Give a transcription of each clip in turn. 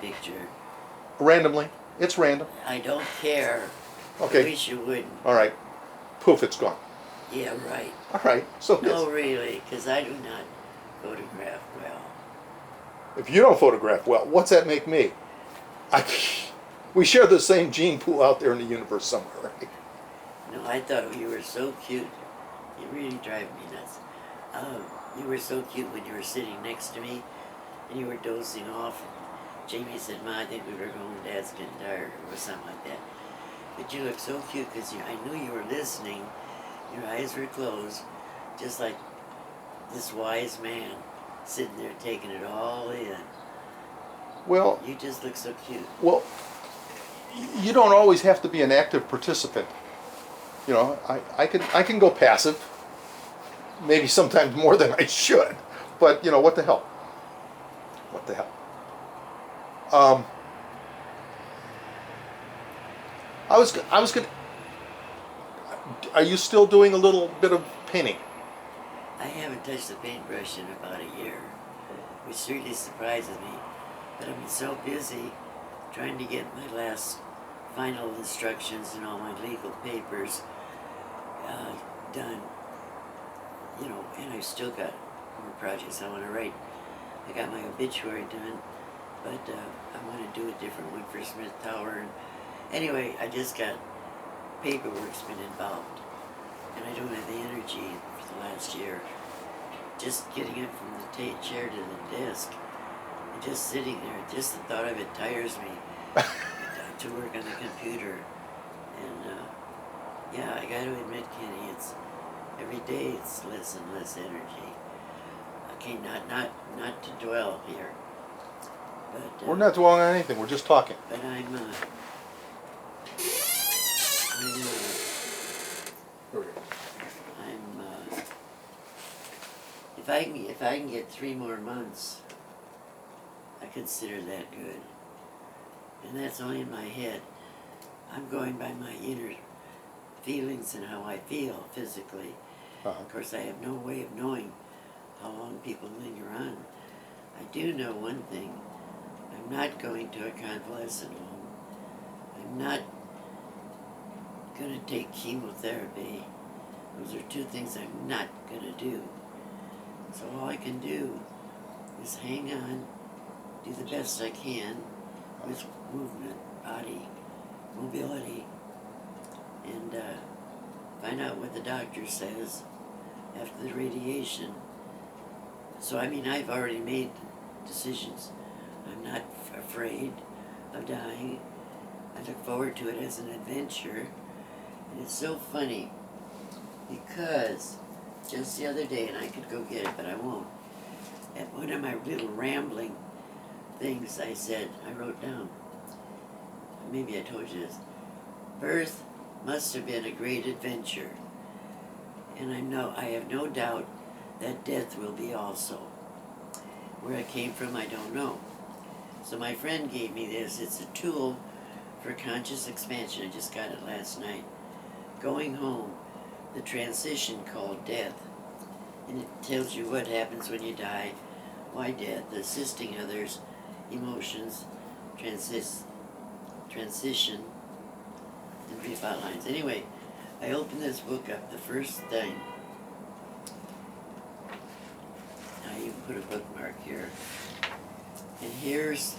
picture. Randomly. It's random. I don't care. Okay. I wish you wouldn't. All right. Poof, it's gone. Yeah, right. All right. So No, really, because I do not photograph well. if you don't photograph well, what's that make me? We share the same gene pool out there in the universe somewhere, right? No, I thought you were so cute. You really drive me nuts. You were so cute when you were sitting next to me and you were dozing off. Jamie said, "Ma, I think we were going. Dad's getting tired," or something like that. But you looked so cute because I knew you were listening. Your eyes were closed, just like this wise man sitting there taking it all in. Well, You just look so cute. well, you don't always have to be an active participant. You know, I can go passive, maybe sometimes more than I should, but you know, what the hell? What the hell? I was gonna. Are you still doing a little bit of painting? I haven't touched the paintbrush in about a year, which really surprises me. But I've been so busy trying to get my last final instructions and all my legal papers done, you know, and I've still got more projects I want to write. I got my obituary done, but I want to do a different one for Smith Tower. And anyway, I just got paperwork's been involved, and I don't have the energy for the last year. Just getting up from the chair to the desk, and just sitting there, just the thought of it tires me to work on the computer. And yeah, I got to admit, Kenny, it's every day it's less and less energy. Okay, not to dwell here, but We're not dwelling on anything. We're just talking. but I'm Here we go. if I can get 3 more months, I consider that good. And that's only in my head. I'm going by my inner feelings and how I feel physically. Uh-huh. Of course, I have no way of knowing how long people linger on. I do know one thing. I'm not going to a convalescent home. I'm not going to take chemotherapy. Those are 2 things I'm not going to do. So all I can do is hang on, do the best I can with movement, body, mobility, and find out what the doctor says after the radiation. So I mean, I've already made decisions. I'm not afraid of dying. I look forward to it as an adventure. And it's so funny because just the other day, and I could go get it, but I won't, at one of my little rambling things I wrote down, maybe I told you this, birth must have been a great adventure. And I have no doubt that death will be also. Where it came from, I don't know. So my friend gave me this. It's a tool for conscious expansion. I just got it last night. Going home, the transition called death. And it tells you what happens when you die, why death, assisting others, emotions, transition, and brief outlines. Anyway, I opened this book up, the first thing. Now you can put a bookmark here. And here's,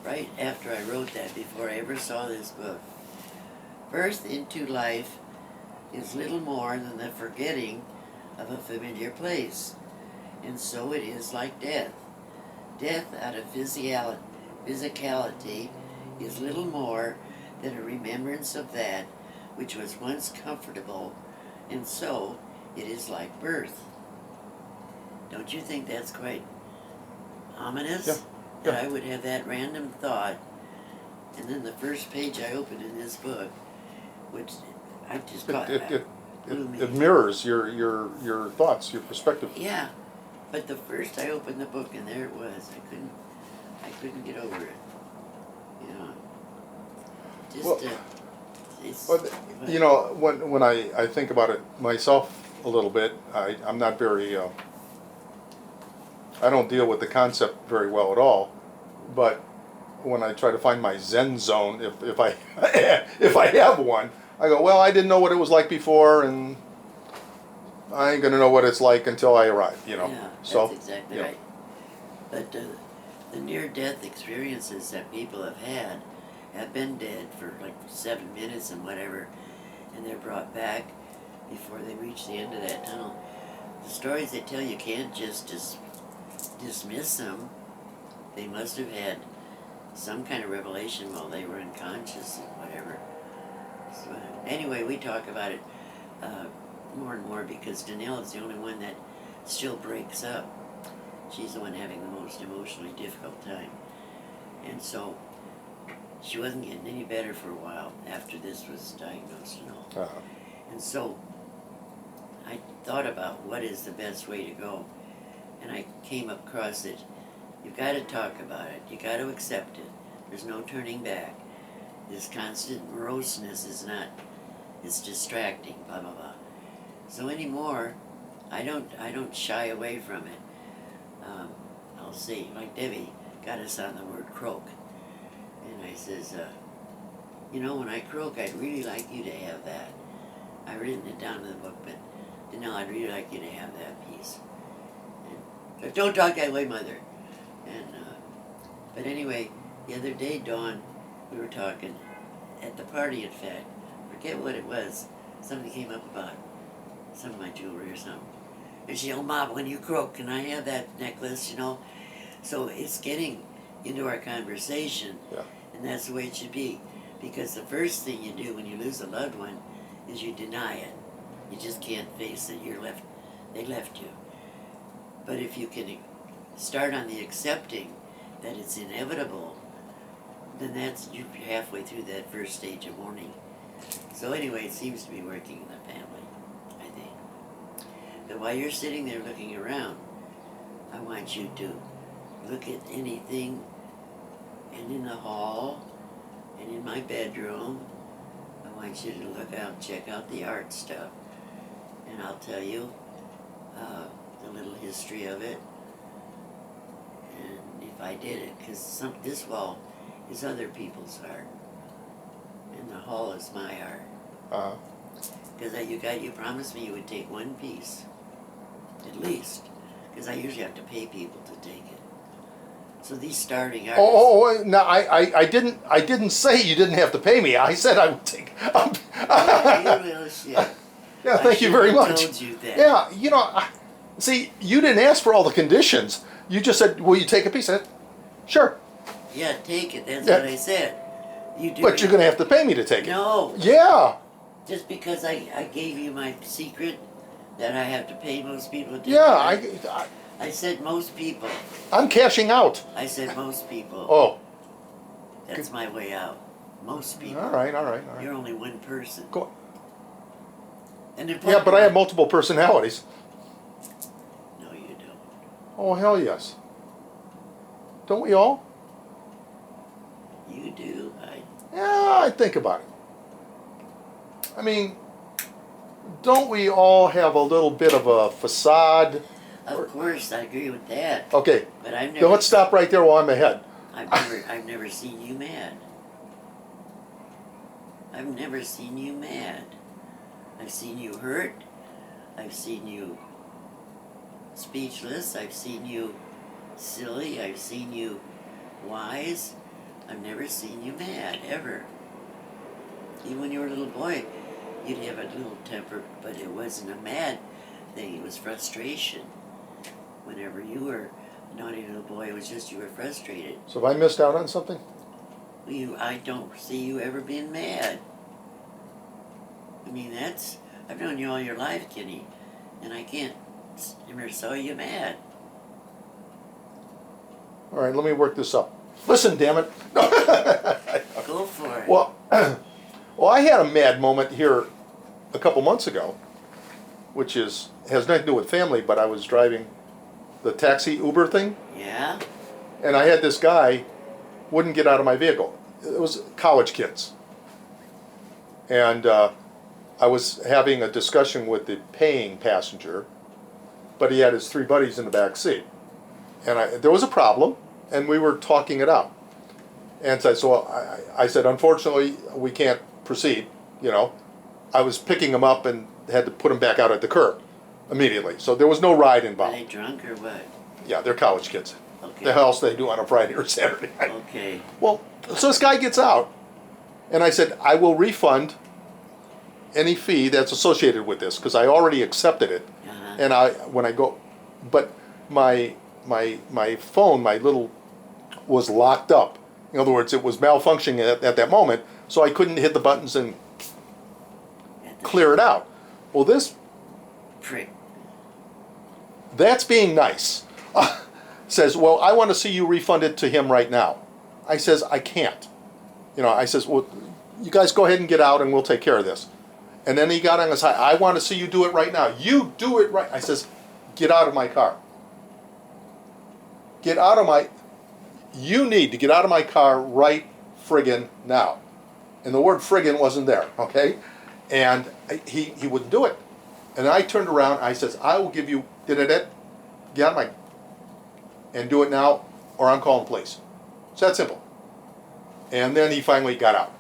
right after I wrote that, before I ever saw this book. Birth into life is little more than the forgetting of a familiar place. And so it is like death. Death out of physicality is little more than a remembrance of that which was once comfortable, and so it is like birth. Don't you think that's quite ominous? Yeah. That I would have that random thought, and then the first page I opened in this book, which I just caught. It mirrors your thoughts, your perspective. Yeah, but the first I opened the book and there it was. I couldn't get over it. You know, just well, you know, when I think about it myself a little bit, I'm not very. I don't deal with the concept very well at all, but when I try to find my Zen zone, if I if I have one, I go, well, I didn't know what it was like before, and I ain't gonna know what it's like until I arrive. Yeah, So, that's exactly yeah. right. But the near-death experiences that people have been dead for like 7 minutes and whatever, and they're brought back before they reach the end of that tunnel. The stories they tell you can't just dismiss them. They must have had some kind of revelation while they were unconscious and whatever. So anyway, we talk about it more and more because Danelle is the only one that still breaks up. She's the one having the most emotionally difficult time. And so she wasn't getting any better for a while after this was diagnosed and all. Uh-huh. And so I thought about what is the best way to go. And I came across it. You've got to talk about it. You got to accept it. There's no turning back. This constant moroseness is not, it's distracting, blah, blah, blah. So anymore, I don't shy away from it. I'll say, like Debbie got us on the word croak. And I says, when I croak, I'd really like you to have that. I've written it down in the book, but I'd really like you to have that piece. And, don't talk that way, Mother. And but anyway, the other day, Dawn, we were talking at the party. In fact, forget what it was. Somebody came up about some of my jewelry or something, and she, "Oh, Mom, when you croak, can I have that necklace?" So it's getting into our conversation, Yeah. and that's the way it should be. Because the first thing you do when you lose a loved one is you deny it. You just can't face it. They left you. But if you can start on the accepting that it's inevitable, then you're halfway through that first stage of mourning. So anyway, it seems to be working in the family, I think. But while you're sitting there looking around, I want you to look at anything, and in the hall, and in my bedroom. I want you to look out, check out the art stuff, and I'll tell you the little history of it, and if I did it, because this wall is other people's art, and the hall is my art. Because you promised me you would take one piece, at least, because I usually have to pay people to take it. So these starting artists. No, I didn't say you didn't have to pay me. I said I would take. You little shit. Yeah, thank you very much. I told you that. Yeah, see, you didn't ask for all the conditions. You just said, "Will you take a piece?" I said, "Sure." Yeah, take it. That's what I said. You do. But you're going to have to pay me to take it. No. Yeah. Just because I gave you my secret that I have to pay most people to take Yeah, it. I said most people. I'm cashing out. I said most people. Oh. That's my way out. Most people. All right. You're only one person. Go. And Yeah, but I have multiple personalities. No, you don't. Oh, hell yes. Don't we all? You do. Yeah, I think about it. I mean, don't we all have a little bit of a facade? Of course, I agree with that. Okay. But I've never. Now let's stop right there while I'm ahead. I've never seen you mad. I've never seen you mad. I've seen you hurt. I've seen you speechless. I've seen you silly. I've seen you wise. I've never seen you mad, ever. Even when you were a little boy, you'd have a little temper, but it wasn't a mad thing. It was frustration. Whenever you were a naughty little boy, it was just you were frustrated. So have I missed out on something? I don't see you ever being mad. I mean, I've known you all your life, Kenny, and I can't ever saw you mad. All right, let me work this up. Listen, damn it. Go for it. Well, I had a mad moment here a couple months ago, which has nothing to do with family, but I was driving the taxi Uber thing, Yeah? and I had this guy wouldn't get out of my vehicle. It was college kids. And I was having a discussion with the paying passenger, but he had his 3 buddies in the back seat. And there was a problem, and we were talking it out. And so I said, unfortunately, we can't proceed. You know, I was picking them up and had to put them back out at the curb immediately. So there was no ride Are involved. they drunk or what? Yeah, they're college kids. Okay. The hell else they do on a Friday or Saturday night? Okay. Well, so this guy gets out, and I said, I will refund any fee that's associated with this because I already accepted it. Uh-huh. And when I go, but my phone, my little, was locked up. In other words, it was malfunctioning at that moment, so I couldn't hit the buttons and clear it out. Well, this Prick. that's being nice. Says, well, I want to see you refund it to him right now. I says, I can't. You know, I says, well, you guys go ahead and get out and we'll take care of this. And then he got on his side, I want to see you do it right now. You do it right. I says, get out of my car. Get out of my, you need to get out of my car right friggin' now. And the word friggin' wasn't there, okay? And he wouldn't do it. And I turned around, I says, I will give you, get out of my, and do it now, or I'm calling the police. It's that simple. And then he finally got out.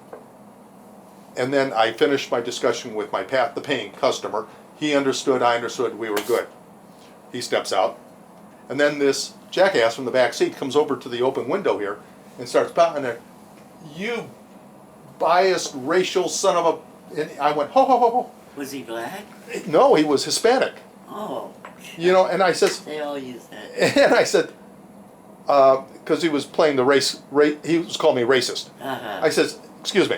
And then I finished my discussion with the paying customer. He understood, I understood, we were good. He steps out. And then this jackass from the back seat comes over to the open window here and starts pounding there. You biased racial son of a... And I went, ho, ho, ho, ho. Was he black? No, he was Hispanic. Oh. You know, and I says... They all use that. And I said... because he was playing the he was calling me racist. Uh-huh. I says, excuse me.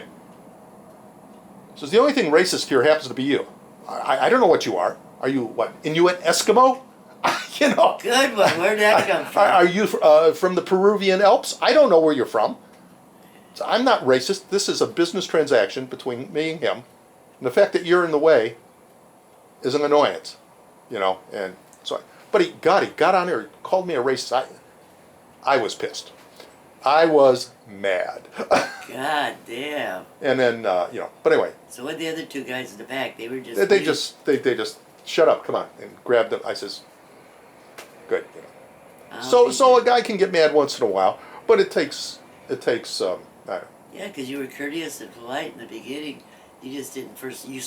He says, the only thing racist here happens to be you. I don't know what you are. Are you, what, Inuit Eskimo? You know. Good one. Where'd that come from? Are you from the Peruvian Alps? I don't know where you're from. So I'm not racist. This is a business transaction between me and him. And the fact that you're in the way is an annoyance. You know, and so, but he got on there, called me a racist. I was pissed. I was mad. God damn. And then, you know, but anyway. So what the other two guys in the back, they were just... They just, shut up, come on, and grabbed them. I says, good. You know. So a guy can get mad once in a while, but it takes, I don't know. Yeah, because you were courteous and polite in the beginning. You just didn't first use